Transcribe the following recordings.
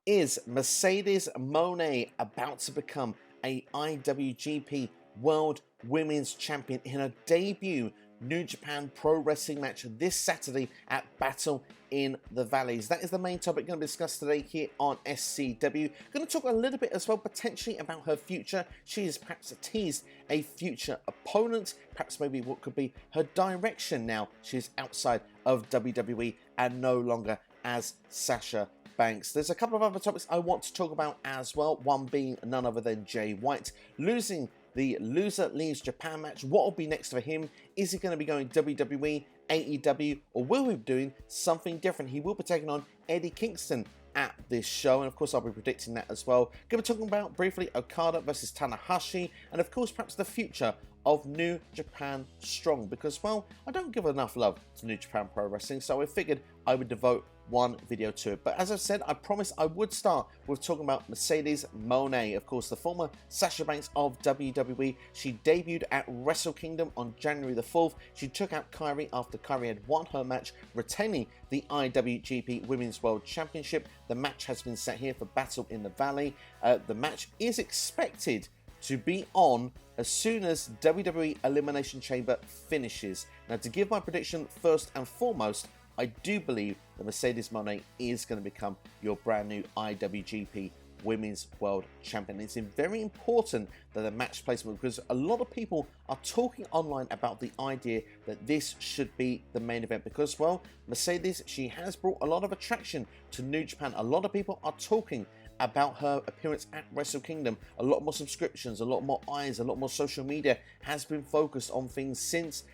Is Mercedes Mone about to become a IWGP World Women's Champion in a debut New Japan Pro Wrestling match this Saturday at Battle in the Valleys? That is the main topic going to be discussed today here on SCW. Going to talk a little bit as well potentially about her future. She has perhaps teased a future opponent, perhaps maybe what could be her direction now she's outside of WWE and no longer as Sasha Banks. There's a couple of other topics I want to talk about as well, one being none other than Jay White losing the Loser Leaves Japan match. What will be next for him? Is he going to be going WWE, AEW, or will we be doing something different? He will be taking on Eddie Kingston at this show, and of course I'll be predicting that as well. Going to be talking about briefly Okada versus Tanahashi, and of course perhaps the future of New Japan Strong, because, well, I don't give enough love to New Japan Pro Wrestling, so I figured I would devote one video to it. But as I said, I promised I would start with talking about Mercedes Mone, of course, the former Sasha Banks of WWE. She debuted at Wrestle Kingdom on January the 4th. She took out Kairi after Kairi had won her match, retaining the IWGP Women's World Championship. The match has been set here for Battle in the Valley. The match is expected to be on as soon as WWE Elimination Chamber finishes. Now, to give my prediction first and foremost, I do believe that Mercedes Mone is going to become your brand new IWGP Women's World Champion. It's very important that the match placement, because a lot of people are talking online about the idea that this should be the main event, because, well, Mercedes, she has brought a lot of attraction to New Japan. A lot of people are talking about her appearance at Wrestle Kingdom. A lot more subscriptions, a lot more eyes, a lot more social media has been focused on things since.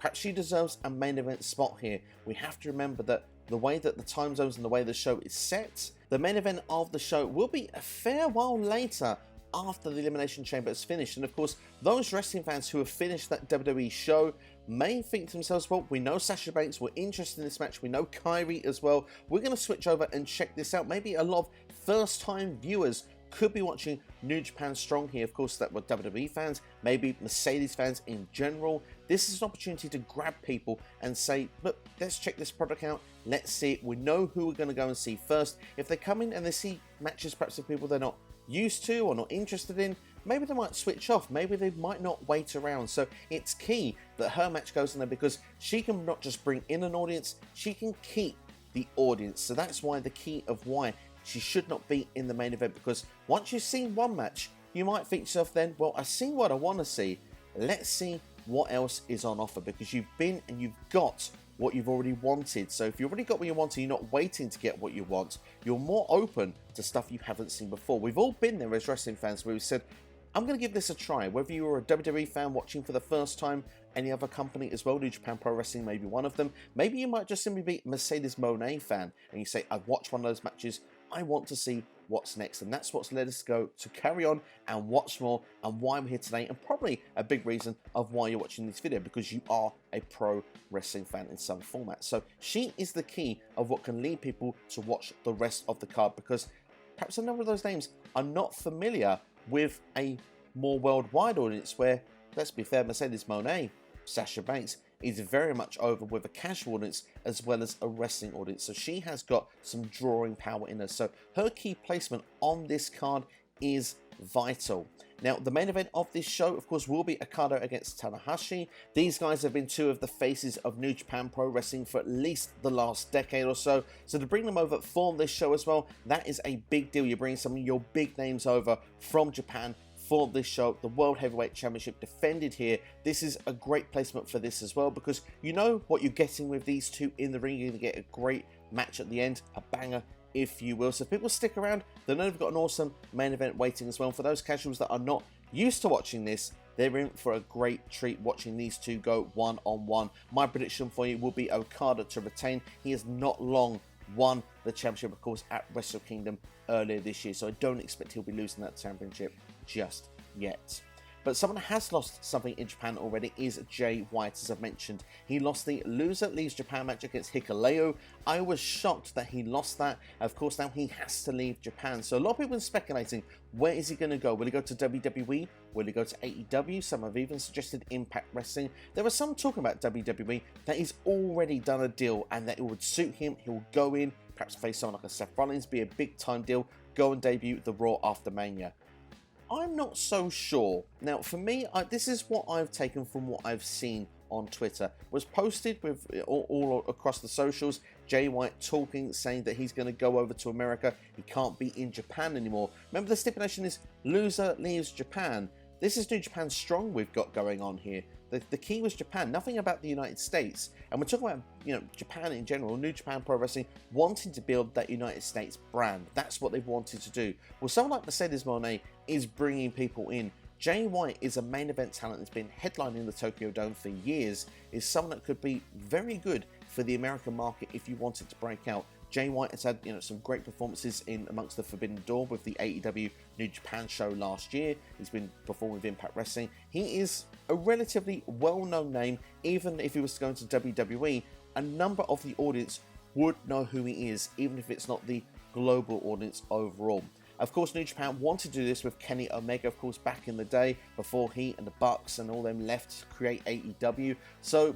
Perhaps she deserves a main event spot here. We have to remember that the way that the time zones and the way the show is set, the main event of the show will be a fair while later after the Elimination Chamber is finished. And of course, those wrestling fans who have finished that WWE show may think to themselves, well, we know Sasha Banks, we're interested in this match, we know Kairi as well, we're going to switch over and check this out. Maybe a lot of first-time viewers could be watching New Japan Strong here. Of course, that were WWE fans, maybe Mercedes fans in general. This is an opportunity to grab people and say, look, let's check this product out, let's see it. We know who we're going to go and see first. If they come in and they see matches perhaps of people they're not used to or not interested in, maybe they might switch off, maybe they might not wait around. So it's key that her match goes in there, because she can not just bring in an audience, she can keep the audience. So that's why the key of why she should not be in the main event, because once you've seen one match, you might think to yourself then, well, I've seen what I want to see, let's see what else is on offer, because you've been and you've got what you've already wanted. So if you've already got what you want and you're not waiting to get what you want, you're more open to stuff you haven't seen before. We've all been there as wrestling fans where we said, I'm going to give this a try. Whether you were a WWE fan watching for the first time, any other company as well, New Japan Pro Wrestling may be one of them. Maybe you might just simply be a Mercedes Mone fan and you say, I've watched one of those matches, I want to see what's next. And that's what's led us to go to carry on and watch more, and why I'm here today, and probably a big reason of why you're watching this video, because you are a pro wrestling fan in some format. So she is the key of what can lead people to watch the rest of the card, because perhaps a number of those names are not familiar with a more worldwide audience where, let's be fair, Mercedes Mone, Sasha Banks, is very much over with a casual audience as well as a wrestling audience. So she has got some drawing power in her. So her key placement on this card is vital. Now, the main event of this show, of course, will be Okada against Tanahashi. These guys have been two of the faces of New Japan Pro Wrestling for at least the last decade or so. So to bring them over for this show as well, that is a big deal. You're bringing some of your big names over from Japan for this show. The World Heavyweight Championship defended here. This is a great placement for this as well, because you know what you're getting with these two in the ring. You're going to get a great match at the end, a banger if you will. So if people stick around, they know they've got an awesome main event waiting as well. And for those casuals that are not used to watching this, they're in for a great treat watching these two go one-on-one. My prediction for you will be Okada to retain. He has not long won the championship, of course, at Wrestle Kingdom earlier this year, so I don't expect he'll be losing that championship just yet. But someone has lost something in Japan already is Jay White, as I've mentioned. He lost the Loser Leaves Japan match against Hikuleo. I was shocked that he lost that. Of course, now he has to leave Japan. So a lot of people are speculating, where is he going to go? Will he go to WWE? Will he go to AEW? Some have even suggested Impact Wrestling. There was some talking about WWE that he's already done a deal and that it would suit him. He'll go in, perhaps face someone like a Seth Rollins, be a big time deal, go and debut the Raw after Mania? I'm not so sure. Now, for me, this is what I've taken from what I've seen on Twitter. Was posted with all across the socials. Jay White talking, saying that he's going to go over to America. He can't be in Japan anymore. Remember, the stipulation is loser leaves Japan. This is New Japan Strong we've got going on here. The key was Japan, nothing about the United States. And we're talking about, Japan in general, New Japan Pro Wrestling, wanting to build that United States brand. That's what they've wanted to do. Well, someone like Mercedes Mone is bringing people in. Jay White is a main event talent that's been headlining the Tokyo Dome for years, is someone that could be very good for the American market if you wanted to break out. Jay White has had some great performances in amongst the Forbidden Door with the AEW New Japan show last year. He's been performing with Impact Wrestling. He is a relatively well-known name. Even if he was to go into WWE, a number of the audience would know who he is, even if it's not the global audience overall. Of course, New Japan wanted to do this with Kenny Omega, of course, back in the day, before he and the Bucks and all them left to create AEW. So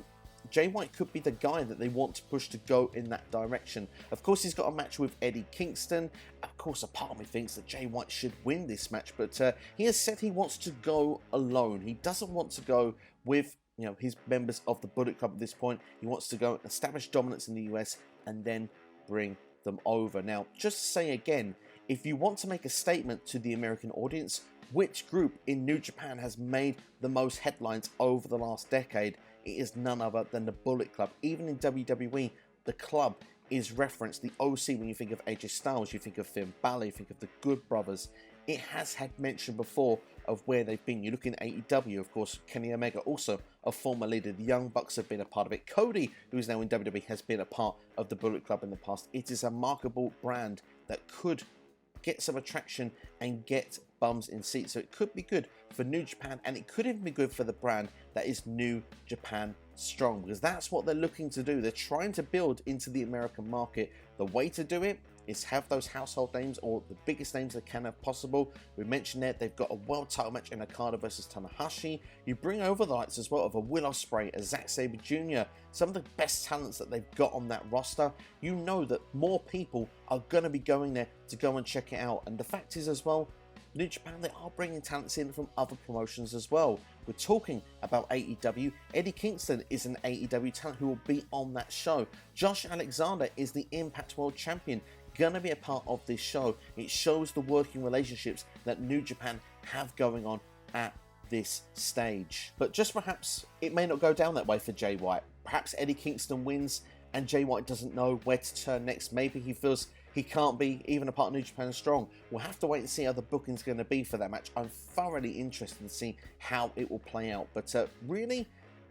Jay White could be the guy that they want to push to go in that direction. Of course, he's got a match with Eddie Kingston. Of course, a part of me thinks that Jay White should win this match, but he has said he wants to go alone. He doesn't want to go with his members of the Bullet Club at this point. He wants to go and establish dominance in the US and then bring them over. Now, just to say again, if you want to make a statement to the American audience, which group in New Japan has made the most headlines over the last decade? It is none other than the Bullet Club. Even in WWE, the club is referenced. The OC, when you think of AJ Styles, you think of Finn Balor, you think of the Good Brothers. It has had mention before of where they've been. You look in AEW, of course, Kenny Omega, also a former leader. The Young Bucks have been a part of it. Cody, who is now in WWE, has been a part of the Bullet Club in the past. It is a marketable brand that could get some attraction and get bums in seats. So it could be good for New Japan, and it could even be good for the brand that is New Japan Strong, because that's what they're looking to do. They're trying to build into the American market. The way to do it is have those household names, or the biggest names they can have possible. We mentioned that they've got a world title match in Okada versus Tanahashi. You bring over the likes as well of a Will Ospreay, a Zack Sabre Jr., some of the best talents that they've got on that roster. You know that more people are going to be going there to go and check it out. And the fact is as well, New Japan, they are bringing talents in from other promotions as well. We're talking about AEW. Eddie Kingston is an AEW talent who will be on that show. Josh Alexander is the Impact World Champion, going to be a part of this show. It shows the working relationships that New Japan have going on at this stage. But just perhaps it may not go down that way for Jay White. Perhaps Eddie Kingston wins and Jay White doesn't know where to turn next. Maybe he feels he can't be even a part of New Japan Strong. We'll have to wait and see how the booking's going to be for that match. I'm thoroughly interested to see how it will play out. But really,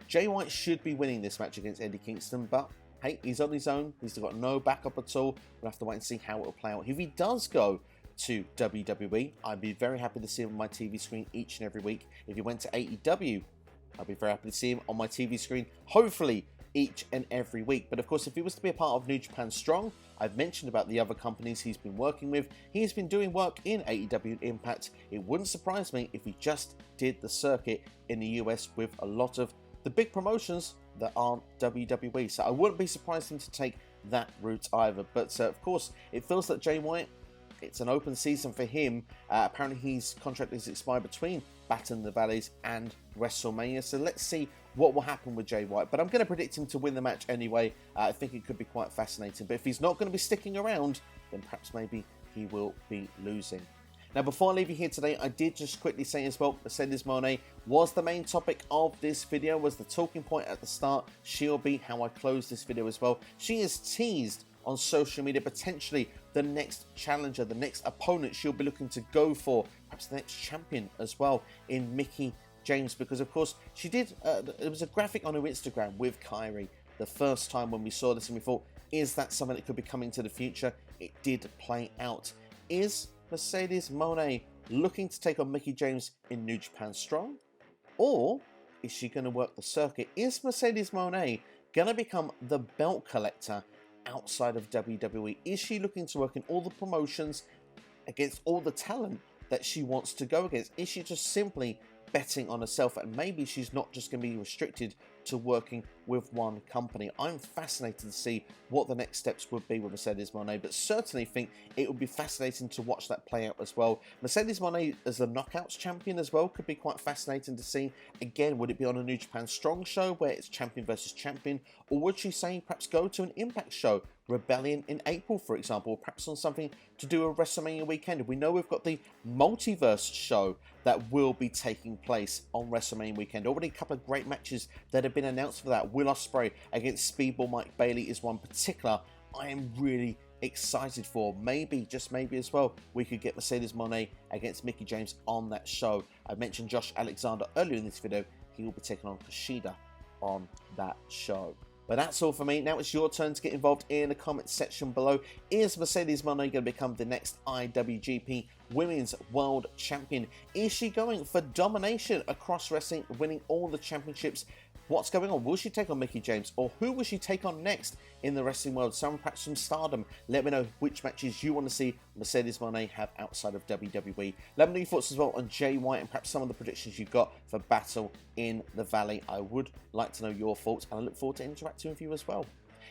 Jay White should be winning this match against Eddie Kingston. But hey, he's on his own. He's got no backup at all. We'll have to wait and see how it will play out. If he does go to WWE, I'd be very happy to see him on my TV screen each and every week. If he went to AEW, I'd be very happy to see him on my TV screen, hopefully each and every week. But of course, if he was to be a part of New Japan Strong, I've mentioned about the other companies he's been working with. He's been doing work in AEW and Impact. It wouldn't surprise me if he just did the circuit in the US with a lot of the big promotions that aren't WWE. So I wouldn't be surprised him to take that route either. But of course, it feels that Jay White, it's an open season for him. Apparently his contract is expired between Baton the Valleys and WrestleMania. So let's see what will happen with Jay White. But I'm going to predict him to win the match anyway. I think it could be quite fascinating. But if he's not going to be sticking around, then perhaps maybe he will be losing. Now, before I leave you here today, I did just quickly say as well, Mercedes Mone was the main topic of this video, was the talking point at the start. She'll be how I close this video as well. She is teased on social media, potentially the next challenger, the next opponent she'll be looking to go for, perhaps the next champion as well, in Mickie James, because of course she did, there was a graphic on her Instagram with Kairi the first time when we saw this, and we thought, is that something that could be coming to the future? It did play out. Is Mercedes Mone looking to take on Mickie James in New Japan Strong? Or is she going to work the circuit? Is Mercedes Mone going to become the belt collector outside of WWE? Is she looking to work in all the promotions against all the talent that she wants to go against? Is she just simply betting on herself, and maybe she's not just going to be restricted to working with one company. I'm fascinated to see what the next steps would be with Mercedes Mone, but certainly think it would be fascinating to watch that play out as well. Mercedes Mone as the Knockouts champion as well could be quite fascinating to see. Again, would it be on a New Japan Strong show where it's champion versus champion, or would she say perhaps go to an Impact show, Rebellion in April, for example, or perhaps on something to do a WrestleMania weekend? We know we've got the Multiverse show that will be taking place on WrestleMania weekend. Already a couple of great matches that have been announced for that. Will Ospreay against Speedball Mike Bailey is one particular I am really excited for. Maybe, just maybe as well, we could get Mercedes Mone against Mickie James on that show. I mentioned Josh Alexander earlier in this video. He will be taking on Kushida on that show. But that's all for me. Now it's your turn to get involved in the comment section below. Is Mercedes Mone going to become the next IWGP Women's World Champion? Is she going for domination across wrestling, winning all the championships? What's going on? Will she take on Mickie James? Or who will she take on next in the wrestling world? Someone perhaps from Stardom. Let me know which matches you want to see Mercedes Mone have outside of WWE. Let me know your thoughts as well on Jay White and perhaps some of the predictions you've got for Battle in the Valley. I would like to know your thoughts, and I look forward to interacting with you as well.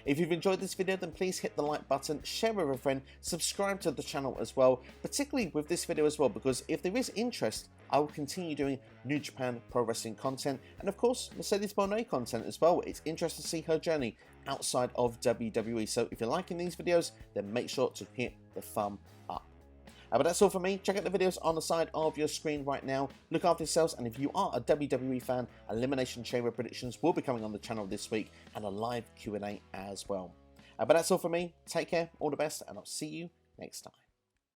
If you've enjoyed this video, then please hit the like button, share with a friend, subscribe to the channel as well, particularly with this video as well, because if there is interest, I will continue doing New Japan Pro Wrestling content, and of course, Mercedes Mone content as well. It's interesting to see her journey outside of WWE. So if you're liking these videos, then make sure to hit the thumb up. But that's all for me. Check out the videos on the side of your screen right now. Look after yourselves, and if you are a WWE fan, Elimination Chamber predictions will be coming on the channel this week, and a live Q&A as well. But that's all for me. Take care, all the best, and I'll see you next time.